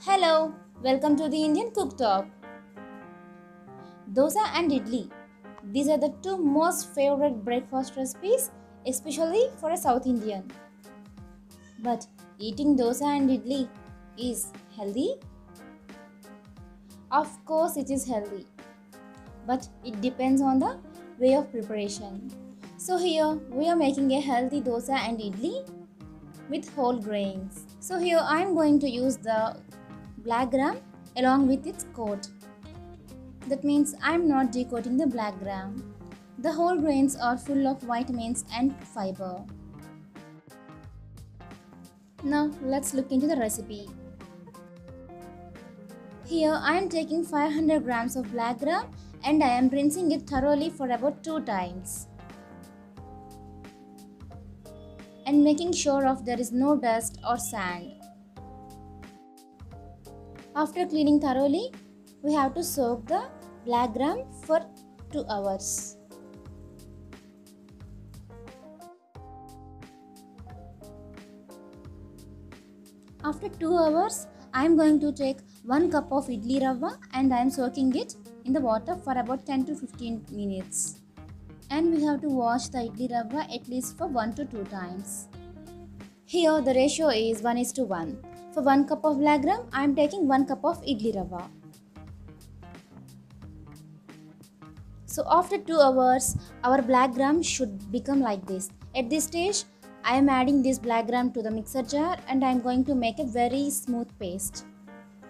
Hello, welcome to the Indian Cooktop. Dosa and idli. These are the two most favorite breakfast recipes, especially for a South Indian. But eating dosa and idli is healthy? Of course, it is healthy, but it depends on the way of preparation. So, here we are making a healthy dosa and idli with whole grains. So, here I am going to use the black gram along with its coat. That means I am not decoating the black gram. The whole grains are full of vitamins and fiber. Now let's look into the recipe. Here I am taking 500 grams of black gram and I am rinsing it thoroughly for about 2 times. And making sure of there is no dust or sand. After cleaning thoroughly, we have to soak the black gram for 2 hours. After 2 hours, I am going to take 1 cup of idli rava and I am soaking it in the water for about 10 to 15 minutes. And we have to wash the idli rava at least for 1 to 2 times. Here the ratio is 1:1. For 1 cup of black gram, I am taking 1 cup of idli rava. So after 2 hours, our black gram should become like this. At this stage, I am adding this black gram to the mixer jar and I am going to make a very smooth paste.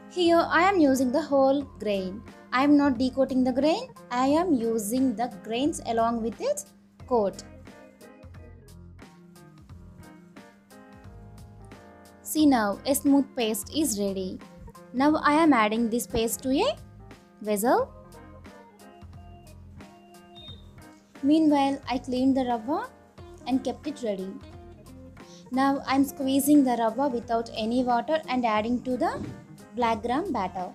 Here I am using the whole grain. I am not decoating the grain. I am using the grains along with its coat. See now, a smooth paste is ready. Now I am adding this paste to a vessel. Meanwhile, I cleaned the rava and kept it ready. Now I am squeezing the rava without any water and adding to the black gram batter.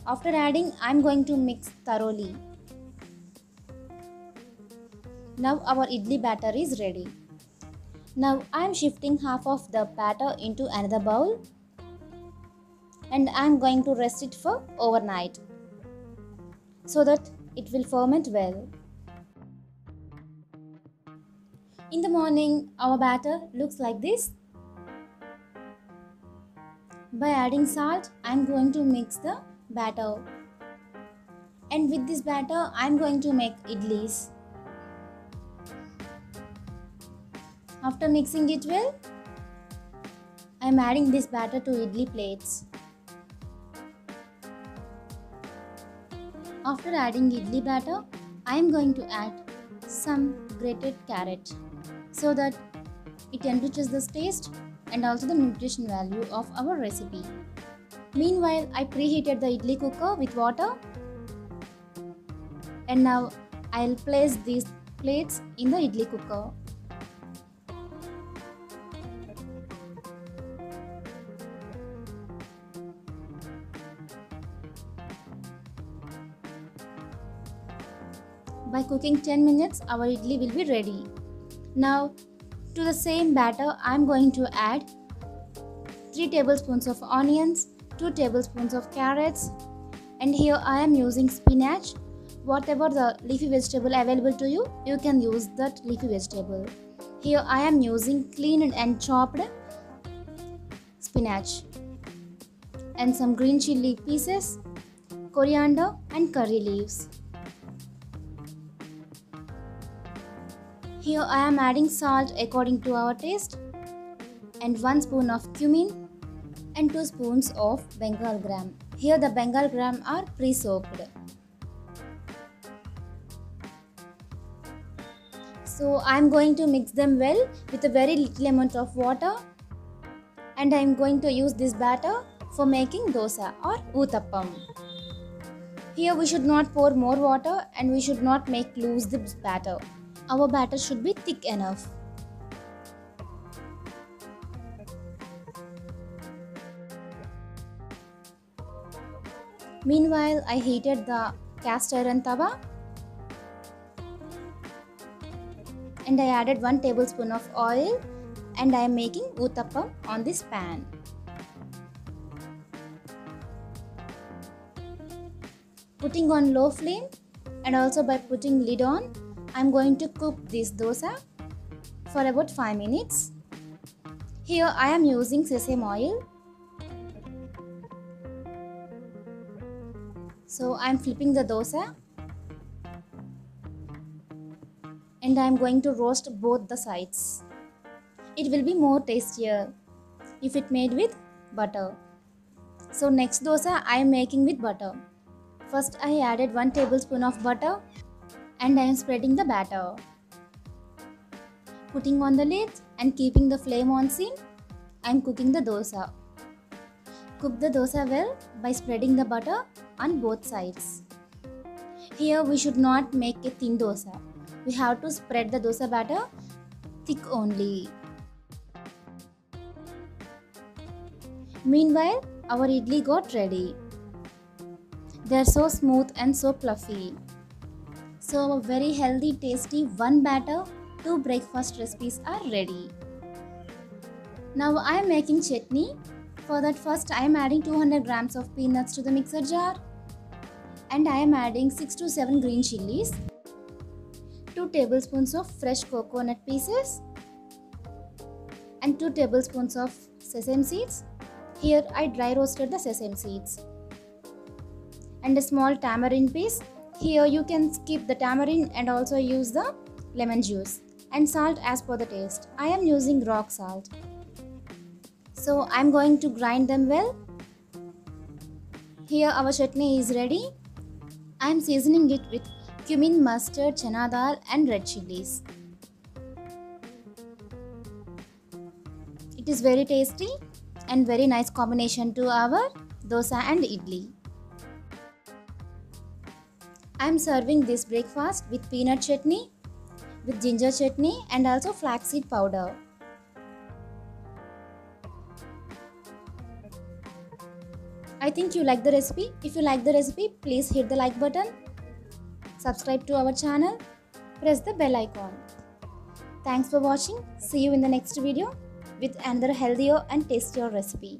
After adding, I am going to mix thoroughly. Now our idli batter is ready. Now I am shifting half of the batter into another bowl and I am going to rest it for overnight so that it will ferment well. In the morning, our batter looks like this. By adding salt, I am going to mix the batter. And with this batter, I am going to make idlis. After mixing it well, I am adding this batter to idli plates. After adding idli batter, I am going to add some grated carrot so that it enriches the taste and also the nutrition value of our recipe. Meanwhile, I preheated the idli cooker with water and now I'll place these plates in the idli cooker. By cooking 10 minutes, our idli will be ready. Now, to the same batter, I am going to add 3 tablespoons of onions, 2 tablespoons of carrots, and here I am using spinach. Whatever the leafy vegetable available to you, you can use that leafy vegetable. Here I am using cleaned and chopped spinach and some green chili pieces, coriander and curry leaves. Here I am adding salt according to our taste and 1 spoon of cumin and 2 spoons of Bengal gram. Here the Bengal gram are pre-soaked. So I am going to mix them well with a very little amount of water and I am going to use this batter for making dosa or uttappam. Here we should not pour more water and we should not make loose this batter. Our batter should be thick enough. Meanwhile, I heated the cast iron tawa and I added 1 tablespoon of oil and I am making uttappam on this pan. putting on low flame and also by putting lid on, I'm going to cook this dosa for about 5 minutes. Here I am using sesame oil. So I'm flipping the dosa and I'm going to roast both the sides. It will be more tastier if it made with butter. So next dosa I am making with butter. First I added 1 tablespoon of butter and I am spreading the batter. Putting on the lid and keeping the flame on sim, I am cooking the dosa. Cook the dosa well by spreading the butter on both sides. Here we should not make a thin dosa. We have to spread the dosa batter thick only. Meanwhile, our idli got ready. They are so smooth and so fluffy. So very healthy, tasty 1 batter, 2 breakfast recipes are ready. Now I am making chutney. For that first I am adding 200 grams of peanuts to the mixer jar and I am adding 6 to 7 green chilies, 2 tablespoons of fresh coconut pieces and 2 tablespoons of sesame seeds. Here I dry roasted the sesame seeds and a small tamarind piece. Here you can skip the tamarind and also use the lemon juice, and salt as per the taste. I am using rock salt. So I am going to grind them well. Here our chutney is ready. I am seasoning it with cumin, mustard, chana dal and red chilies. It is very tasty and very nice combination to our dosa and idli. I am serving this breakfast with peanut chutney, with ginger chutney and also flaxseed powder. I think you like the recipe. If you like the recipe, please hit the like button, subscribe to our channel, press the bell icon. Thanks for watching. See you in the next video with another healthier and tastier recipe.